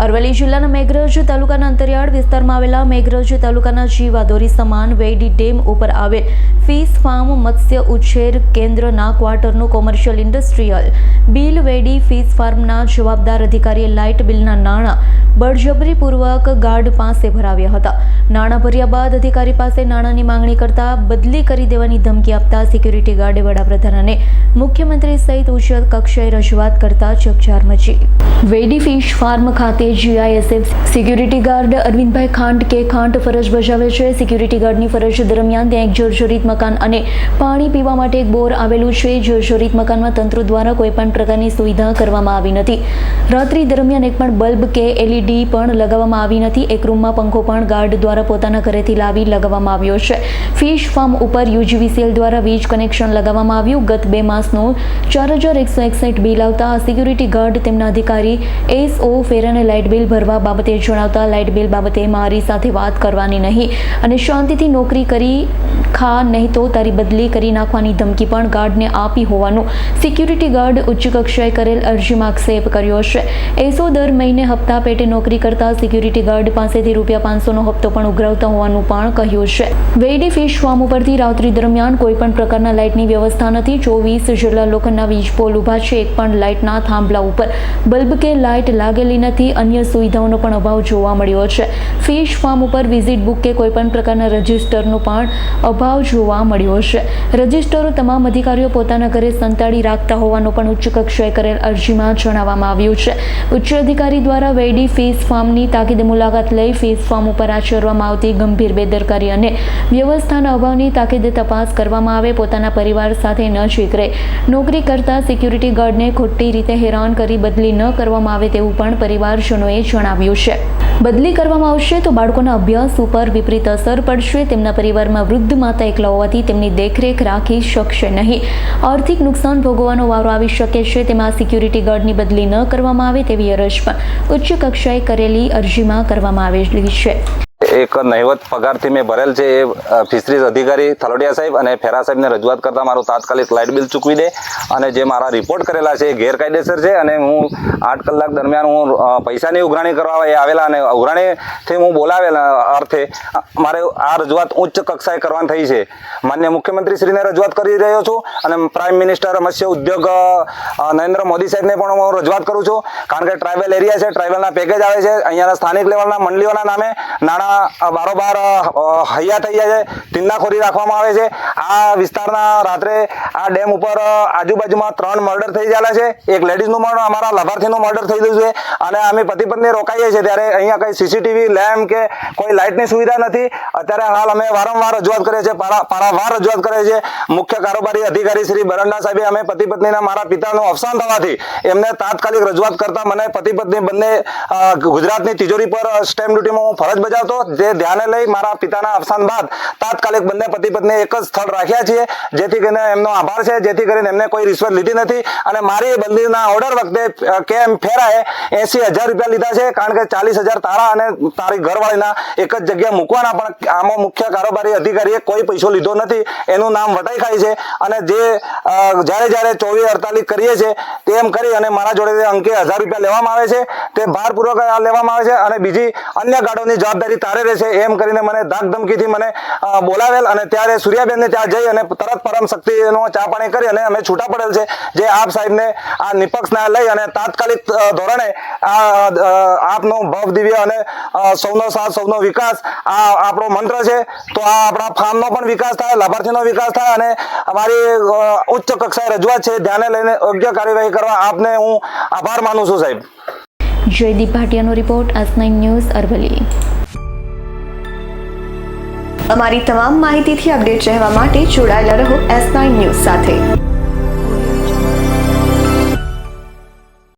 અરવલ્લી જિલ્લાના મેઘરજ તાલુકાના અંતરિયાળ વિસ્તારમાં આવેલા મેઘરજ તાલુકાના જીવાદોરી સમાન વેડી ડેમ ઉપર આવેલ ફિશ ફાર્મ મત્સ્ય ઉછેર કેન્દ્રના ક્વાર્ટરનું કોમર્શિયલ ઇન્ડસ્ટ્રીયલ બિલ વેડી ફિશ ફાર્મના જવાબદાર અધિકારીએ લાઇટ બિલના નાણાં બળજબરીપૂર્વક ગાર્ડ પાસે ભરાવ્યા હતા. નાણાં ભર્યા બાદ અધિકારી પાસે નાણાંની માંગણી કરતા બદલી કરી દેવાની ધમકી આપતા સિક્યુરિટી ગાર્ડે વડાપ્રધાન અને મુખ્યમંત્રી સહિત ઉચ્ચ કક્ષાએ રજૂઆત કરતા ચકચાર મચી. વેડી ફિશ ફાર્મ ખાતે GISF security guard Arvindbhai Khant ફરજ બજાવે છે. સિક્યુરિટી ગાર્ડની ફરજ દરમિયાન ત્યાં એક જર્જરિત મકાન અને પાણી પીવા માટે એક બોર આવેલું છે. જર્જરિત મકાનમાં તંત્ર દ્વારા કોઈપણ પ્રકારની સુવિધા કરવામાં આવી નથી. રાત્રિ દરમિયાન એક પણ બલ્બ કે LED પણ લગાવવામાં આવી નથી. એક રૂમમાં પંખો પણ ગાર્ડ દ્વારા પોતાના ઘરેથી લાવી લગાવવામાં આવ્યો છે. ફિશ ફાર્મ ઉપર UGVCL દ્વારા વીજ કનેક્શન લગાવવામાં આવ્યું. ગત 2 માસનું 4161 બિલ આવતા સિક્યુરિટી ગાર્ડ તેમના અધિકારી SO ફેરાને લાઇટ બિલ ભરવા બાબતે જણાવતા લાઇટ બિલ બાબતે મારી સાથે વાત કરવાની નહીં અને શાંતિથી નોકરી કરી ખા, નહીં તો તારી બદલી કરી નાખવાની ધમકી પણ ગાર્ડને આપી હોવાનું સિક્યુરિટી ગાર્ડ ઉચ્ચ કક્ષાએ કરેલ અરજીમાં આક્ષેપ કર્યો છે. SO દર મહિને હપ્તા પેટે નોકરી કરતા સિક્યુરિટી ગાર્ડ પાસેથી ₹500નો હપ્તો પણ ઉઘરાવતા હોવાનું પણ કહ્યું છે. વેડી ફિશ ફાર્મ ઉપરથી રાત્રિ દરમિયાન કોઈપણ પ્રકારના લાઇટની વ્યવસ્થા નથી. 24 જેટલા લોખંડના વીજ પોલ ઊભા છે. એક પણ લાઇટના થાંભલા ઉપર બલ્બ કે લાઇટ લાગેલી નથી. અન્ય સુવિધાઓનો પણ અભાવ જોવા મળ્યો છે. ફિશ ફાર્મ ઉપર વિઝિટ બુક કે કોઈપણ પ્રકારના રજિસ્ટરનો પણ અભાવ જોવા મળ્યો છે. રજિસ્ટરો તમામ અધિકારીઓ પોતાના ઘરે સંતાડી રાખતા હોવાનું પણ ઉચ્ચ કક્ષાએ કરેલ અરજીમાં જણાવવામાં આવ્યું છે. ઉચ્ચ અધિકારી દ્વારા વેડી ફિશ ફાર્મની તાકીદે મુલાકાત લઈ ફિશ ફાર્મ ઉપર આચરવામાં આવતી ગંભીર બેદરકારી અને વ્યવસ્થાના અભાવની તાકીદે તપાસ કરવામાં આવે. પોતાના પરિવાર સાથે ન ચીકરે નોકરી કરતા સિક્યુરિટી ગાર્ડને ખોટી રીતે હેરાન કરી બદલી ન કરવામાં આવે તેવું પણ પરિવારજનોએ જણાવ્યું છે. બદલી કરવામાં આવશે તો બાળકોના અભ્યાસ ઉપર વિપરીત અસર પડશે. તેમના પરિવારમાં વૃદ્ધ માતા એકલા હોવાથી તેમની દેખરેખ રાખી શકશે નહીં. આર્થિક નુકસાન ભોગવવાનો વારો આવી શકે છે. તેમાં સિક્યુરિટી ગાર્ડની બદલી ન કરવામાં આવે તેવી અરજ પણ ઉચ્ચ કક્ષાએ કરેલી અરજીમાં કરવામાં આવેલી છે. એક નહિવત પગારથી મેં ભરેલ છે એ ફિશરીઝ અધિકારી થલોડિયા સાહેબ અને ફેરા સાહેબને રજૂઆત કરતા મારું તાત્કાલિક લાઇટ બિલ ચૂકવી દે અને જે મારા રિપોર્ટ કરેલા છે એ ગેરકાયદેસર છે અને હું 8 કલાક દરમિયાન હું પૈસાની ઉઘરાણી કરવા આવેલા અને ઉઘરાણીથી હું બોલાવેલા અર્થે મારે આ રજૂઆત ઉચ્ચ કક્ષાએ કરવાની થઈ છે. માન્ય મુખ્યમંત્રીશ્રીને રજૂઆત કરી રહ્યો છું અને પ્રાઇમ મિનિસ્ટર મત્સ્ય ઉદ્યોગ નરેન્દ્ર મોદી સાહેબને પણ હું રજૂઆત કરું છું. કારણ કે ટ્રાઇબલ એરિયા છે, ટ્રાઇબલના પેકેજ આવે છે. અહીંયાના સ્થાનિક લેવલના મંડળીઓના નામે નાણાં બારોબાર હૈયા થઈ જાય છે, ટીંડાખોરી રાખવામાં આવે છે. આ વિસ્તારના રાત્રે આ ડેમ ઉપર આજુબાજુમાં 3 મર્ડર થઈ ગયેલા છે. એક લેડીઝનું પણ અમારા લાભાર્થીનું મર્ડર થઈ ગયું છે અને અમે પતિ પત્ની રોકાઈએ છીએ ત્યારે અહીંયા કંઈ CCTV લેમ્પ કે કોઈ લાઇટની સુવિધા નથી. અત્યારે હાલ અમે વારંવાર રજૂઆત કરીએ છીએ, પારાવાર રજૂઆત કરીએ છીએ. મુખ્ય કારોબારી અધિકારી શ્રી બરંડા સાહેબે અમે પતિ પત્નીના મારા પિતાનું અવસાન થવાથી એમને તાત્કાલિક રજૂઆત કરતા મને પતિ પત્ની બંને ગુજરાતની તિજોરી પર સ્ટેમ્પ ડ્યુટીમાં હું ફરજ બજાવતો. જે ધ્યાને લઈ મારા પિતાના અવસાન બાદ તાત્કાલિક બંને પતિ પત્ની એક જ સ્થળ રાખ્યા છીએ, જેથી કરીને એમનો આભાર છે. જેથી કરીને એમને કોઈ રિશ્વત લીધી નથી અને મારી બદલીના ઓર્ડર વખતે કેમ ફેરાએ 80,000 રૂપિયા લીધા છે. કારણ કે 40,000 તારા અને તારી ઘરવાળીના એક જ જગ્યાએ મૂકવાના, પણ આમાં મુખ્ય કારોબારી અધિકારીએ કોઈ પૈસો લીધો નથી. એનું નામ વટાઈ ખાય છે અને જે જ્યારે 24-48 કરીએ છીએ તેમ કરી અને મારા જોડે અંકે 1,000 રૂપિયા લેવામાં આવે છે. તે ભારપૂર્વક લેવામાં આવે છે અને બીજી અન્ય ગાર્ડોની જવાબદારી તારે રહેશે એમ કરીને મને ધાક ધમકીથી મને બોલાવેલ અને ત્યારે સૂર્યાબેનને ત્યાં જઈ અને તરત પરમ શક્તિનો ચા પાણી કરી અને અમે છૂટા પડેલ છે. જે આપ સાહેબને આ નિપક્ષ ન્યાય લઈ અને તાત્કાલિક ધોરણે આપનો ભવ દિવ્ય અને સૌનો સાથ સૌનો વિકાસ આ આપણો મંત્ર છે. તો આ આપણા ફાર્મનો પણ વિકાસ થાય, લાભાર્થીનો વિકાસ થાય અને અમારી ઉચ્ચ કક્ષાએ રજૂઆત છે ધ્યાને લઈને યોગ્ય કાર્યવાહી કરવા આપને હું આભાર માનું છું સાહેબ. જયદીપ ભાટિયાનો રિપોર્ટ S9 ન્યૂઝ અરવલ્લી. અમારી તમામ માહિતીથી અપડેટ રહેવા માટે જોડાયેલા રહો S9 ન્યૂઝ સાથે.